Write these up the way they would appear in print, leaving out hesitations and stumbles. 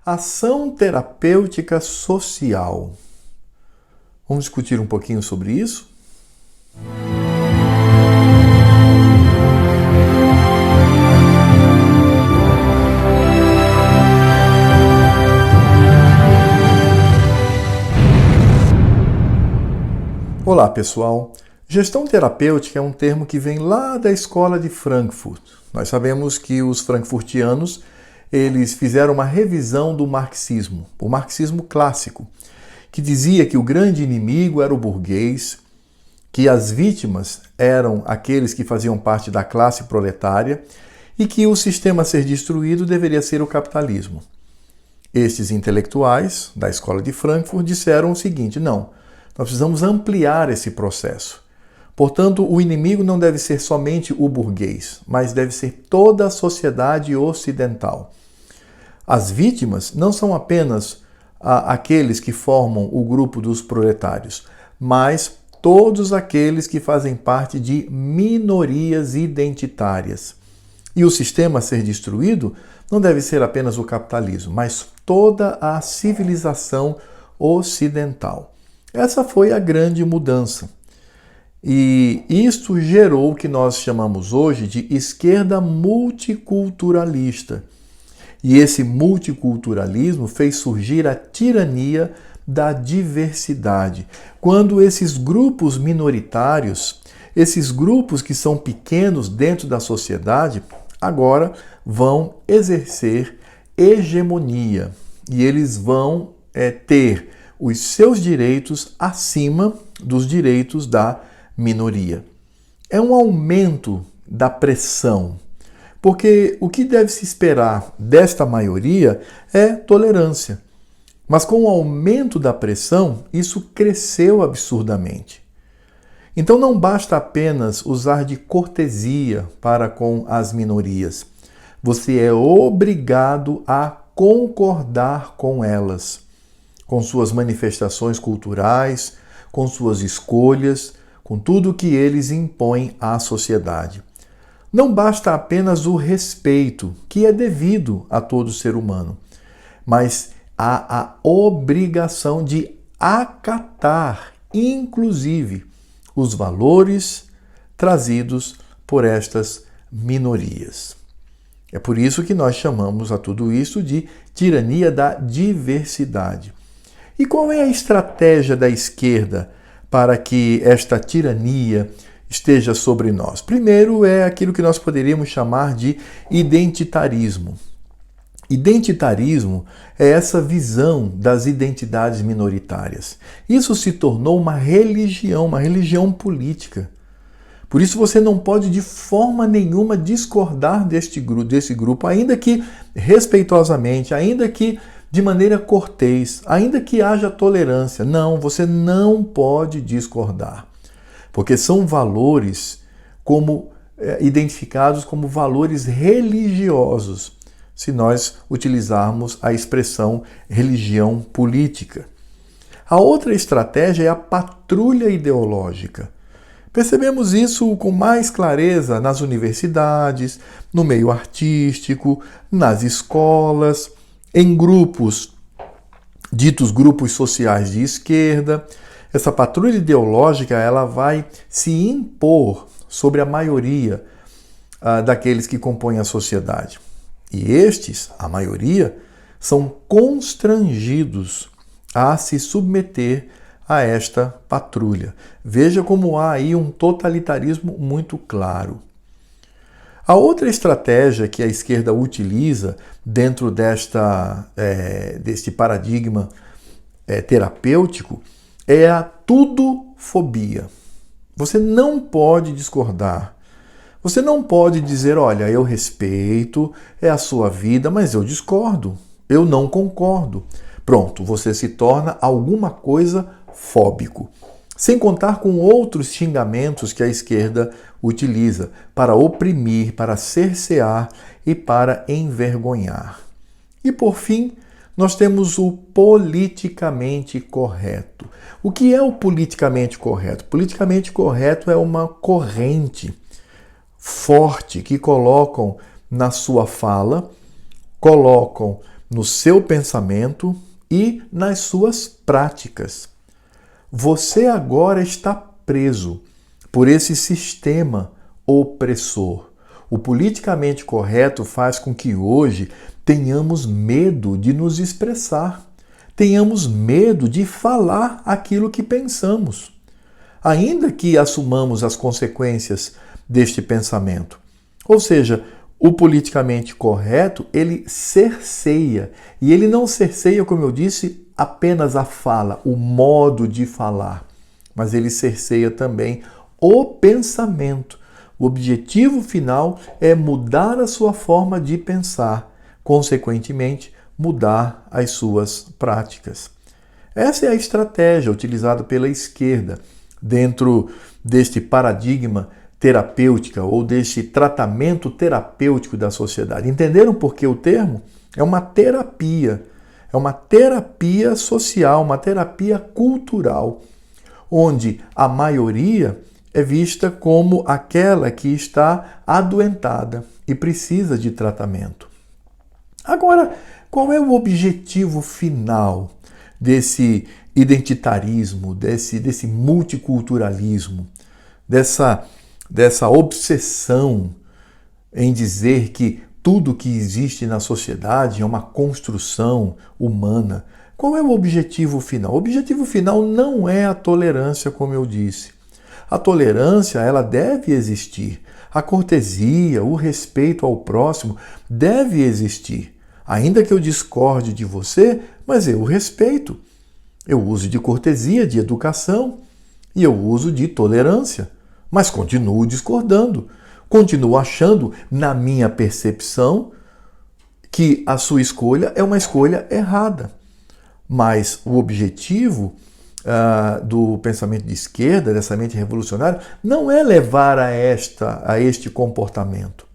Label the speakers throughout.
Speaker 1: Ação terapêutica social. Vamos discutir um pouquinho sobre isso? Olá, pessoal. Gestão terapêutica é um termo que vem lá da escola de Frankfurt. Nós sabemos que os frankfurtianos, eles fizeram uma revisão do marxismo, o marxismo clássico, que dizia que o grande inimigo era o burguês, que as vítimas eram aqueles que faziam parte da classe proletária e que o sistema a ser destruído deveria ser o capitalismo. Estes intelectuais da escola de Frankfurt disseram o seguinte: não, nós precisamos ampliar esse processo. Portanto, o inimigo não deve ser somente o burguês, mas deve ser toda a sociedade ocidental. As vítimas não são apenas aqueles que formam o grupo dos proletários, mas todos aqueles que fazem parte de minorias identitárias. E o sistema a ser destruído não deve ser apenas o capitalismo, mas toda a civilização ocidental. Essa foi a grande mudança. E isto gerou o que nós chamamos hoje de esquerda multiculturalista. E esse multiculturalismo fez surgir a tirania da diversidade. Quando esses grupos minoritários, esses grupos que são pequenos dentro da sociedade, agora vão exercer hegemonia. E eles vão ter os seus direitos acima dos direitos da minoria. É um aumento da pressão, porque o que deve se esperar desta maioria é tolerância. Mas com o aumento da pressão, isso cresceu absurdamente. Então não basta apenas usar de cortesia para com as minorias. Você é obrigado a concordar com elas, com suas manifestações culturais, com suas escolhas, com tudo que eles impõem à sociedade. Não basta apenas o respeito, que é devido a todo ser humano, mas há a obrigação de acatar, inclusive, os valores trazidos por estas minorias. É por isso que nós chamamos a tudo isso de tirania da diversidade. E qual é a estratégia da esquerda para que esta tirania esteja sobre nós? Primeiro é aquilo que nós poderíamos chamar de identitarismo. Identitarismo é essa visão das identidades minoritárias. Isso se tornou uma religião política. Por isso você não pode de forma nenhuma discordar desse grupo, ainda que respeitosamente, ainda que de maneira cortês, ainda que haja tolerância. Não, você não pode discordar, porque são valores identificados como valores religiosos, se nós utilizarmos a expressão religião política. A outra estratégia é a patrulha ideológica. Percebemos isso com mais clareza nas universidades, no meio artístico, nas escolas, em grupos, ditos grupos sociais de esquerda. Essa patrulha ideológica ela vai se impor sobre a maioria daqueles que compõem a sociedade. E estes, a maioria, são constrangidos a se submeter a esta patrulha. Veja como há aí um totalitarismo muito claro. A outra estratégia que a esquerda utiliza dentro deste paradigma terapêutico é a tudofobia. Você não pode discordar. Você não pode dizer, olha, eu respeito, é a sua vida, mas eu discordo, eu não concordo. Pronto, você se torna alguma coisa fóbico. Sem contar com outros xingamentos que a esquerda utiliza para oprimir, para cercear e para envergonhar. E por fim, nós temos o politicamente correto. O que é o politicamente correto? Politicamente correto é uma corrente forte que colocam na sua fala, colocam no seu pensamento e nas suas práticas. Você agora está preso por esse sistema opressor. O politicamente correto faz com que hoje tenhamos medo de nos expressar, tenhamos medo de falar aquilo que pensamos, ainda que assumamos as consequências deste pensamento. Ou seja, o politicamente correto, ele cerceia, e ele não cerceia, como eu disse, apenas a fala, o modo de falar, mas ele cerceia também o pensamento. O objetivo final é mudar a sua forma de pensar, consequentemente, mudar as suas práticas. Essa é a estratégia utilizada pela esquerda dentro deste paradigma terapêutico ou deste tratamento terapêutico da sociedade. Entenderam por que o termo? É uma terapia social, uma terapia cultural, onde a maioria é vista como aquela que está adoentada e precisa de tratamento. Agora, qual é o objetivo final desse identitarismo, desse multiculturalismo, dessa obsessão em dizer que tudo que existe na sociedade é uma construção humana? Qual é o objetivo final? O objetivo final não é a tolerância, como eu disse. A tolerância, ela deve existir. A cortesia, o respeito ao próximo deve existir. Ainda que eu discorde de você, mas eu o respeito. Eu uso de cortesia, de educação, e eu uso de tolerância, mas continuo discordando. Continuo achando, na minha percepção, que a sua escolha é uma escolha errada. Mas o objetivo do pensamento de esquerda, dessa mente revolucionária, não é levar a este comportamento.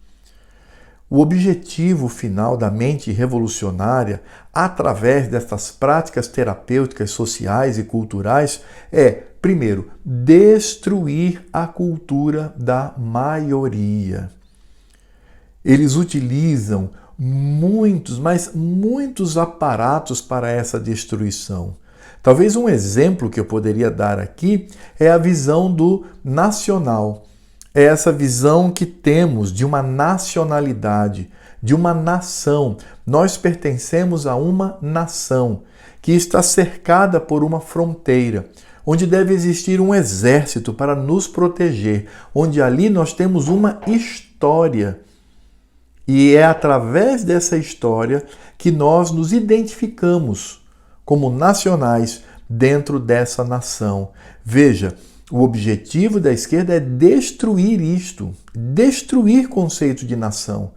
Speaker 1: O objetivo final da mente revolucionária, através destas práticas terapêuticas, sociais e culturais, é, primeiro, destruir a cultura da maioria. Eles utilizam muitos aparatos para essa destruição. Talvez um exemplo que eu poderia dar aqui é a visão do nacional. É essa visão que temos de uma nacionalidade, de uma nação. Nós pertencemos a uma nação que está cercada por uma fronteira, onde deve existir um exército para nos proteger, onde ali nós temos uma história. E é através dessa história que nós nos identificamos como nacionais dentro dessa nação. Veja, o objetivo da esquerda é destruir isto, destruir conceito de nação,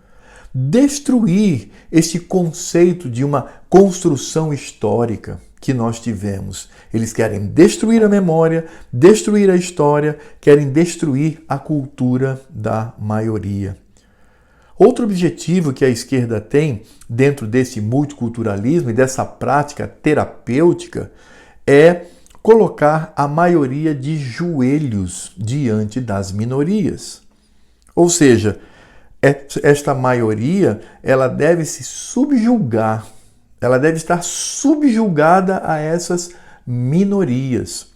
Speaker 1: destruir este conceito de uma construção histórica que nós tivemos. Eles querem destruir a memória, destruir a história, querem destruir a cultura da maioria. Outro objetivo que a esquerda tem dentro desse multiculturalismo e dessa prática terapêutica é colocar a maioria de joelhos diante das minorias. Ou seja, esta maioria, ela deve se subjugar, ela deve estar subjugada a essas minorias,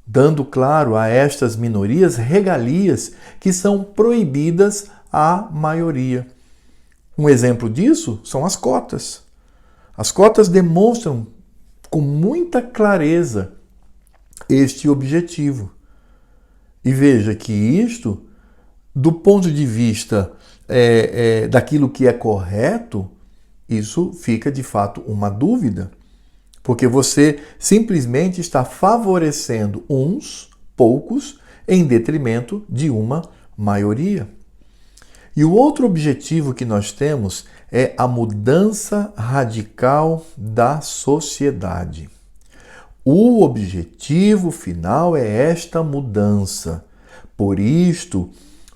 Speaker 1: dando, claro, a estas minorias regalias que são proibidas à maioria. Um exemplo disso são as cotas. As cotas demonstram com muita clareza este objetivo. E veja que isto, do ponto de vista daquilo que é correto, isso fica de fato uma dúvida, porque você simplesmente está favorecendo uns poucos em detrimento de uma maioria. E o outro objetivo que nós temos é a mudança radical da sociedade. O objetivo final é esta mudança. Por isto,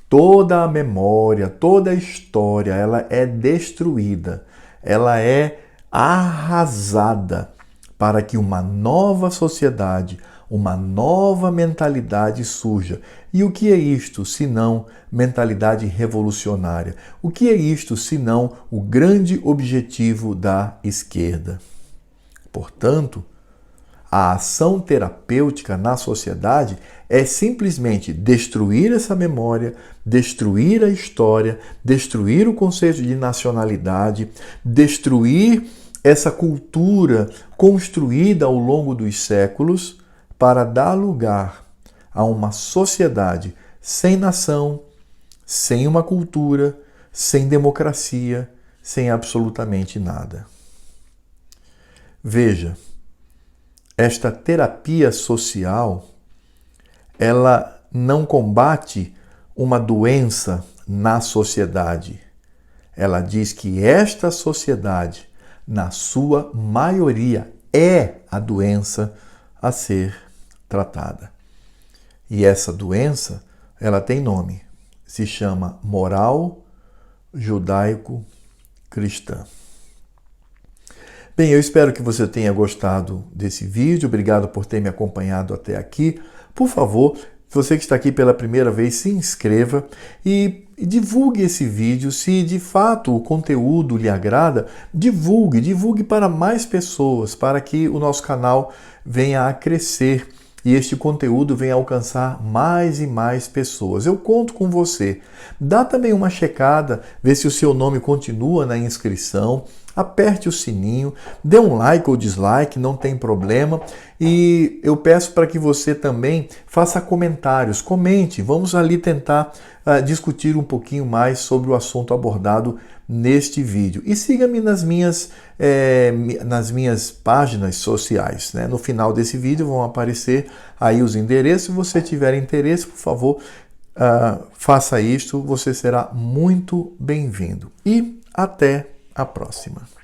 Speaker 1: toda a memória, toda a história, ela é destruída, ela é arrasada para que uma nova sociedade, uma nova mentalidade surja. E o que é isto, senão mentalidade revolucionária? O que é isto, senão o grande objetivo da esquerda? Portanto, a ação terapêutica na sociedade é simplesmente destruir essa memória, destruir a história, destruir o conceito de nacionalidade, destruir essa cultura construída ao longo dos séculos para dar lugar a uma sociedade sem nação, sem uma cultura, sem democracia, sem absolutamente nada. Veja, esta terapia social, ela não combate uma doença na sociedade. Ela diz que esta sociedade, na sua maioria, é a doença a ser tratada. E essa doença, ela tem nome. Se chama moral judaico-cristã. Bem, eu espero que você tenha gostado desse vídeo. Obrigado por ter me acompanhado até aqui. Por favor, você que está aqui pela primeira vez, se inscreva e divulgue esse vídeo. Se de fato o conteúdo lhe agrada, divulgue para mais pessoas, para que o nosso canal venha a crescer e este conteúdo venha a alcançar mais e mais pessoas. Eu conto com você. Dá também uma checada, vê se o seu nome continua na inscrição. Aperte o sininho, dê um like ou dislike, não tem problema. E eu peço para que você também faça comentários, comente. Vamos ali tentar discutir um pouquinho mais sobre o assunto abordado neste vídeo. E siga-me nas minhas páginas sociais, né? No final desse vídeo vão aparecer aí os endereços. Se você tiver interesse, por favor, faça isto. Você será muito bem-vindo. E até a próxima.